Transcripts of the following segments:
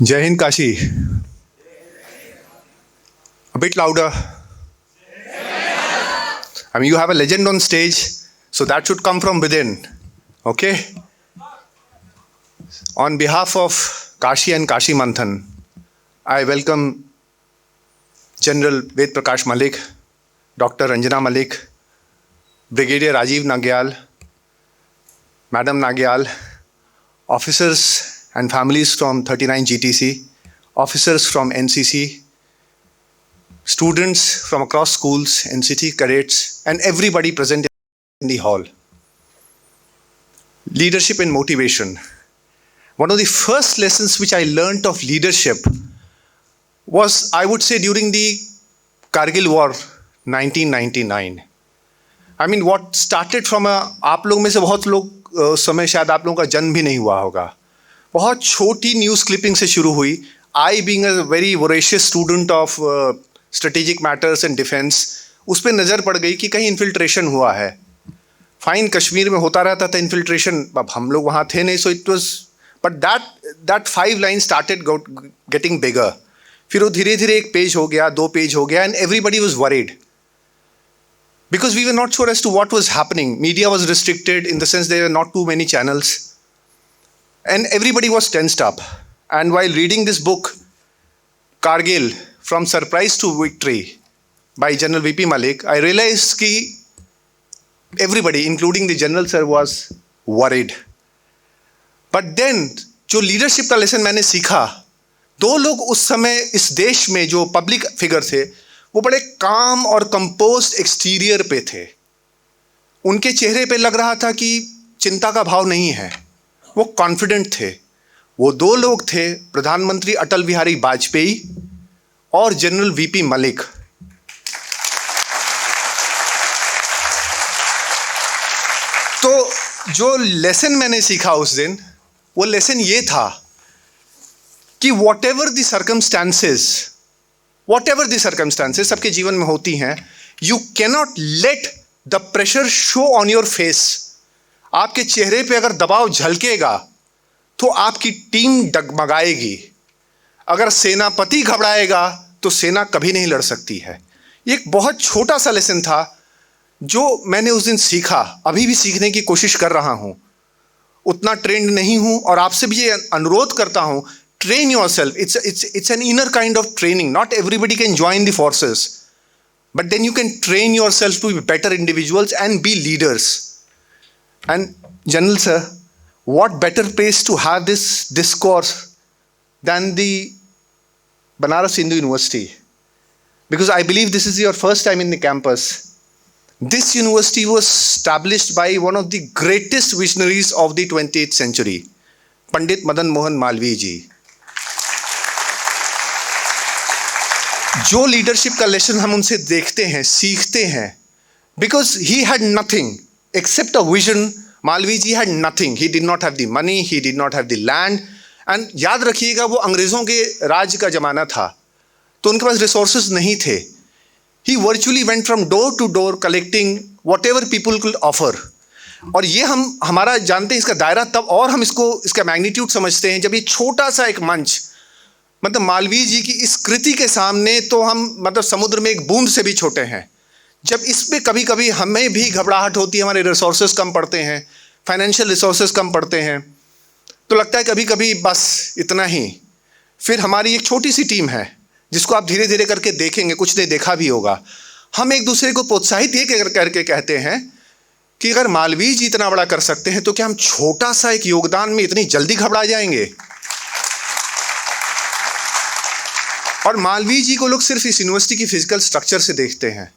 Jai Hind Kashi. A bit louder. I mean, you have a legend on stage, so that should come from within. Okay? On behalf of Kashi and Kashi Manthan, I welcome General Ved Prakash Malik, Dr. Ranjana Malik, Brigadier Rajiv Nagyal, Madam Nagyal, officers and families from 39 GTC, officers from NCC, students from across schools, NCT cadets, and everybody present in the hall. Leadership and motivation. One of the first lessons which I learnt of leadership was, I would say, during the Kargil War, 1999. I mean, what started from आप लोग में से बहुत लोग उस समय शायद आप लोगों का जन्म भी नहीं हुआ होगा. बहुत छोटी न्यूज़ क्लिपिंग से शुरू हुई. I being a very voracious student of strategic matters and defense, उस पर नज़र पड़ गई कि कहीं इन्फिल्ट्रेशन हुआ है. फाइन, कश्मीर में होता रहता था इन्फिल्ट्रेशन, अब हम लोग वहाँ थे नहीं, so it was, but that 5 lines started getting bigger. फिर वो धीरे धीरे एक पेज हो गया, 2 पेज हो गया, and everybody was worried. Because we were not sure as to what was happening. Media was restricted in the sense there were not too many channels. And everybody was tensed up. And while reading this book, Kargil, From Surprise to Victory, by General V.P. Malik, I realized that everybody, including the General Sir, was worried. But then, जो leadership का lesson मैंने सीखा, 2 लोग उस समय इस देश में जो public figure थे, वो बड़े काम और composed exterior पे थे. उनके चेहरे पे लग रहा था कि चिंता का भाव नहीं है. वो कॉन्फिडेंट थे. वो 2 लोग थे, प्रधानमंत्री अटल बिहारी वाजपेयी और जनरल वीपी मलिक. तो जो लेसन मैंने सीखा उस दिन, वो लेसन ये था कि whatever the circumstances सबके जीवन में होती हैं, you cannot let the pressure show on your face. आपके चेहरे पे अगर दबाव झलकेगा तो आपकी टीम डगमगाएगी. अगर सेनापति घबराएगा तो सेना कभी नहीं लड़ सकती है. ये एक बहुत छोटा सा लेसन था जो मैंने उस दिन सीखा. अभी भी सीखने की कोशिश कर रहा हूं. उतना ट्रेंड नहीं हूं और आपसे भी ये अनुरोध करता हूं, train yourself. It's an inner kind of training. Not everybody can join the forces, but then you can train yourself to be better individuals and be leaders. And General Sir, what better place to have this discourse than the Banaras Hindu University? Because I believe this is your first time in the campus. This university was established by one of the greatest visionaries of the 20th century, Pandit Madan Mohan Malviya ji. जो leadership का lesson हम उनसे देखते हैं, सीखते हैं, because he had nothing except a vision. Malviya ji had nothing. He did not have the money, he did not have the land. And याद रखिएगा, वो अंग्रेज़ों के राज का ज़माना था, तो उनके पास resources नहीं थे. He virtually went from door to door collecting whatever people could offer. और ये हमारा जानते हैं इसका दायरा तब और हम इसका मैग्नीट्यूड समझते हैं जब ये छोटा सा एक मंच, मतलब मालवीय जी की इस कृति के सामने तो हम मतलब समुद्र में एक बूंद से भी छोटे हैं. जब इस पे कभी कभी हमें भी घबराहट होती है, हमारे रिसोर्सेज कम पड़ते हैं, फाइनेंशियल रिसोर्सेज कम पड़ते हैं, तो लगता है कभी कभी बस इतना ही. फिर हमारी एक छोटी सी टीम है जिसको आप धीरे धीरे करके देखेंगे, कुछ ने देखा भी होगा. हम एक दूसरे को प्रोत्साहित ये करके कहते हैं कि अगर मालवीय जी इतना बड़ा कर सकते हैं तो क्या हम छोटा सा एक योगदान में इतनी जल्दी घबरा जाएंगे? और मालवीय जी को लोग सिर्फ इस यूनिवर्सिटी की फिजिकल स्ट्रक्चर से देखते हैं.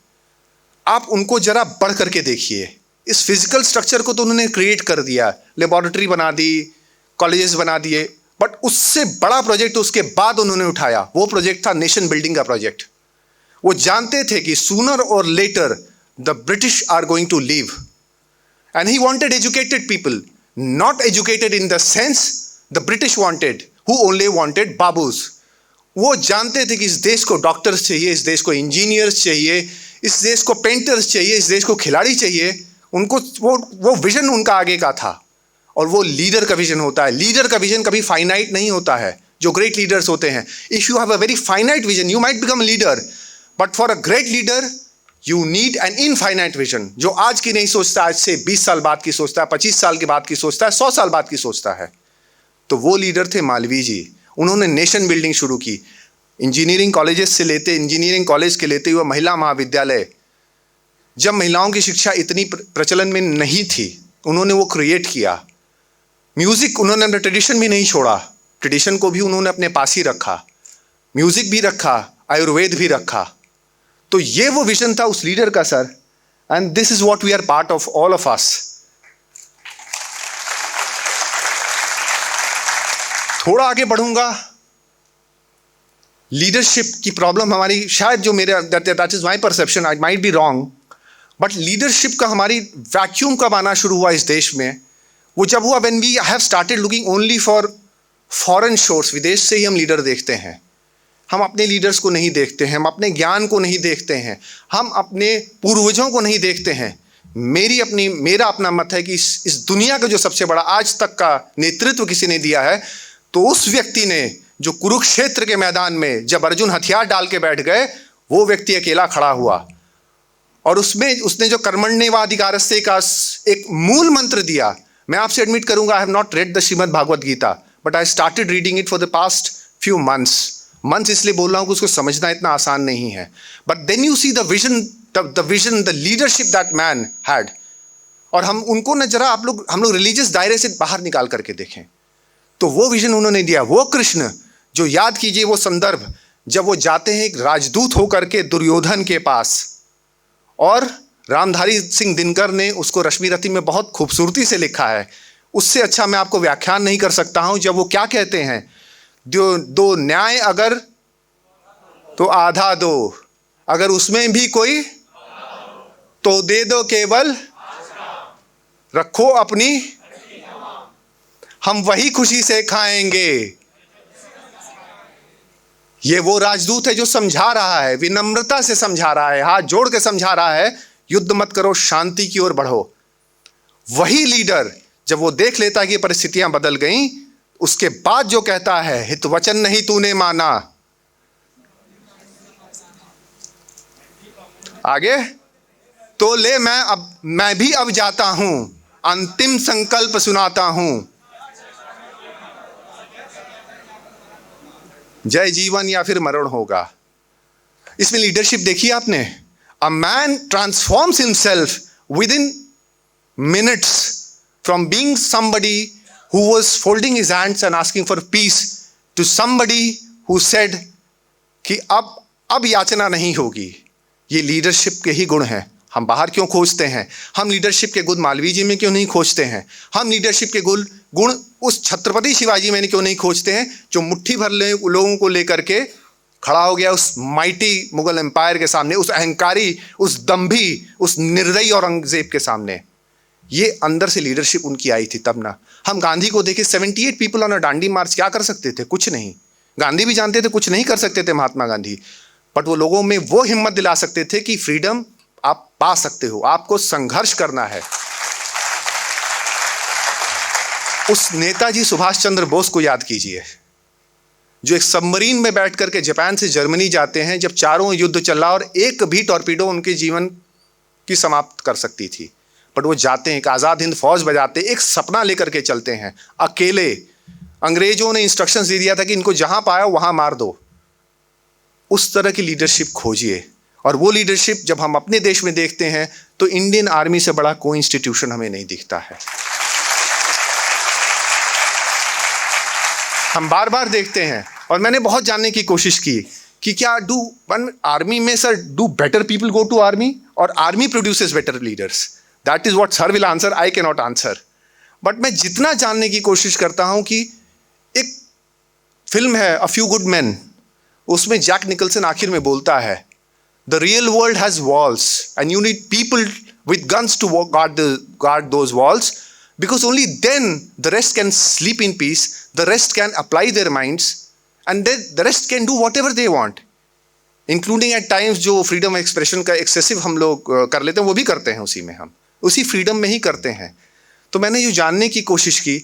आप उनको जरा बढ़ करके देखिए. इस फिजिकल स्ट्रक्चर को तो उन्होंने क्रिएट कर दिया, लेबोरेटरी बना दी, कॉलेजेस बना दिए, बट उससे बड़ा प्रोजेक्ट उसके बाद उन्होंने उठाया. वो प्रोजेक्ट था नेशन बिल्डिंग का प्रोजेक्ट. वो जानते थे कि सूनर और later the British are going to leave, and he wanted educated people, not educated in the sense the British wanted, who only wanted babus. वो जानते थे कि इस देश को डॉक्टर्स चाहिए, इस देश को इंजीनियर्स चाहिए, इस देश को पेंटर्स चाहिए, इस देश को खिलाड़ी चाहिए. उनको वो विजन उनका आगे का था. और वो लीडर का विजन होता है. लीडर का विजन कभी फाइनाइट नहीं होता है, जो ग्रेट लीडर्स होते हैं, if you have a very finite vision you might become leader, but for a great leader you need an infinite vision, जो आज की नहीं सोचता, आज से 20 साल बाद की सोचता है, 25 साल के बाद की सोचता है, 100 साल बाद की सोचता है। तो वो लीडर थे मालवीय जी। उन्होंने नेशन बिल्डिंग शुरू की, इंजीनियरिंग कॉलेजेस से लेते, इंजीनियरिंग कॉलेज के लेते हुए महिला महाविद्यालय, जब महिलाओं की शिक्षा इतनी प्रचलन में नहीं थी, उन्होंने वो क्रिएट किया। म्यूजिक, उन्होंने अपना ट्रेडिशन भी नहीं छोड़ा, ट्रेडिशन को भी उन्होंने अपने पास ही रखा, म्यूजिक भी रखा, आयुर्वेद भी रखा। तो ये वो विजन था उस लीडर का sir, and this is what we are part of, all of us. थोड़ा आगे बढ़ूंगा, लीडरशिप की प्रॉब्लम हमारी, शायद जो मेरे, that is my perception, I might be wrong, but leadership का हमारी वैक्यूम कब आना शुरू हुआ इस देश में, वो जब हुआ when we have started looking only for foreign shores. विदेश से ही हम लीडर देखते हैं, हम अपने लीडर्स को नहीं देखते हैं, हम अपने ज्ञान को नहीं देखते हैं, हम अपने पूर्वजों को नहीं देखते हैं। मेरा अपना मत है कि इस दुनिया का जो सबसे बड़ा आज तक का नेतृत्व किसी ने दिया है, तो उस व्यक्ति ने जो कुरुक्षेत्र के मैदान में जब अर्जुन हथियार डाल के बैठ गए, वो व्यक्ति अकेला खड़ा हुआ, और उसमें उसने जो कर्मण्येवाधिकारस्ते का एक मूल मंत्र दिया। मैं आपसे एडमिट करूंगा, I have not read the Shrimad Bhagavat Gita, but I started reading it for the past few months इसलिए बोल रहा हूं कि उसको समझना इतना आसान नहीं है। But then you see the vision, the leadership that man had. और हम उनको न जरा हम लोग रिलीजियस दायरे से बाहर निकाल करके देखें, तो वो विजन उन्होंने दिया। वो कृष्ण जो, याद कीजिए वो संदर्भ, जब वो जाते हैं एक राजदूत होकर के दुर्योधन के पास, और रामधारी सिंह दिनकर ने उसको रश्मिरथी में बहुत खूबसूरती से लिखा है, उससे अच्छा मैं आपको व्याख्यान नहीं कर सकता हूं। जब वो क्या कहते हैं, दो न्याय अगर तो आधा दो, अगर उसमें भी कोई तो दे दो, केवल रखो अपनी, हम वही खुशी से खाएंगे। ये वो राजदूत है जो समझा रहा है, विनम्रता से समझा रहा है, हाथ जोड़ के समझा रहा है, युद्ध मत करो, शांति की ओर बढ़ो। वही लीडर जब वो देख लेता है कि परिस्थितियां बदल गईं, उसके बाद जो कहता है, हित वचन नहीं तूने माना, आगे तो ले मैं भी अब जाता हूं, अंतिम संकल्प सुनाता हूं, जय जीवन या फिर मरण होगा। इसमें लीडरशिप देखिए आपने, a man transforms himself with in minutes from being somebody who was folding his hands and asking for peace to somebody who said कि अब याचना नहीं होगी। ये लीडरशिप के ही गुण हैं। हम बाहर क्यों खोजते हैं? हम लीडरशिप के गुण मालवीय जी में क्यों नहीं खोजते हैं? हम लीडरशिप के गुण उस छत्रपति शिवाजी में क्यों नहीं खोजते हैं, जो मुट्ठी भर लोगों को लेकर के खड़ा हो गया उस माइटी मुगल एम्पायर के सामने, उस अहंकारी, उस दंभी, उस निर्दयी औरंगजेब के सामने। ये अंदर से लीडरशिप उनकी आई थी तब ना। हम गांधी को देखे, 78 पीपल ऑन अ डांडी मार्च, क्या कर सकते थे? कुछ नहीं। गांधी भी जानते थे कुछ नहीं कर सकते थे महात्मा गांधी, बट वो लोगों में वो हिम्मत दिला सकते थे कि फ्रीडम आप पा सकते हो, आपको संघर्ष करना है। उस नेताजी सुभाष चंद्र बोस को याद कीजिए, जो एक सबमरीन में बैठ करके जापान से जर्मनी जाते हैं, जब चारों युद्ध चल रहा और एक भी टॉर्पीडो उनके जीवन की समाप्त कर सकती थी, बट वो जाते हैं, एक आज़ाद हिंद फौज बजाते, एक सपना लेकर के चलते हैं अकेले। अंग्रेजों ने इंस्ट्रक्शंस दे दिया था कि इनको जहां पाया वहां मार दो। उस तरह की लीडरशिप खोजिए, और वो लीडरशिप जब हम अपने देश में देखते हैं तो इंडियन आर्मी से बड़ा कोई इंस्टीट्यूशन हमें नहीं दिखता है। हम बार बार देखते हैं, और मैंने बहुत जानने की कोशिश की कि क्या आर्मी में sir do better people go to army, और army produces better leaders? That is what sir will answer, I can not answer. But मैं जितना जानने की कोशिश करता हूं कि एक फिल्म है अ फ्यू गुड मैन, उसमें जैक निकलसन आखिर में बोलता है, the real world has walls and you need people with guns to guard those walls, because only then the rest can sleep in peace, the rest can apply their minds, and then the rest can do whatever they want, including at times जो freedom of expression का excessive हम लोग कर लेते हैं, वो भी करते हैं, उसी में हम उसी freedom में ही करते हैं। तो मैंने ये जानने की कोशिश की,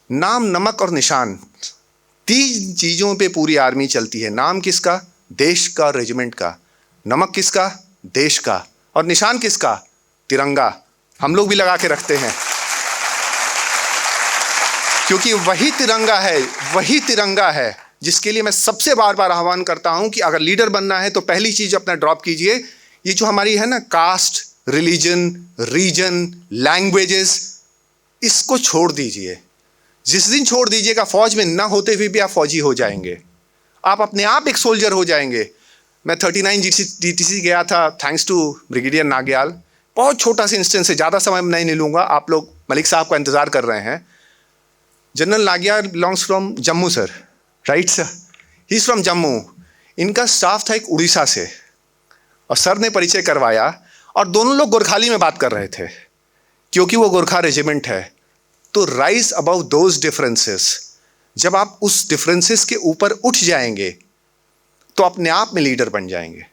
नाम, नमक और निशान, तीन चीजों पे पूरी आर्मी चलती है। नाम किसका? देश का, रेजिमेंट का। नमक किसका? देश का। और निशान किसका? तिरंगा। हम लोग भी लगा के रखते हैं, क्योंकि वही तिरंगा है जिसके लिए मैं सबसे बार बार आह्वान करता हूं कि अगर लीडर बनना है तो पहली चीज अपना ड्रॉप कीजिए। ये जो हमारी है ना, कास्ट, रिलीजन, रीजन, लैंग्वेजेस, इसको छोड़ दीजिए। जिस दिन छोड़ दीजिएगा, फौज में ना होते हुए भी आप फौजी हो जाएंगे। आप अपने आप एक सोल्जर हो जाएंगे। मैं 39 DTC गया था, थैंक्स टू ब्रिगेडियर नाग्याल। बहुत छोटा सा इंस्टेंस है, ज़्यादा समय मैं नहीं लूँगा, आप लोग मलिक साहब का इंतज़ार कर रहे हैं। General Nagyal belongs from Jammu sir, right sir, he is from Jammu. इनका स्टाफ था एक उड़ीसा से, और सर ने परिचय करवाया, और दोनों लोग गोरखाली में बात कर रहे थे, क्योंकि वो गोरखा रेजिमेंट है। तो राइज अबव दोज डिफरेंसेस। जब आप उस डिफरेंसेस के ऊपर उठ जाएंगे तो अपने आप में लीडर बन जाएंगे।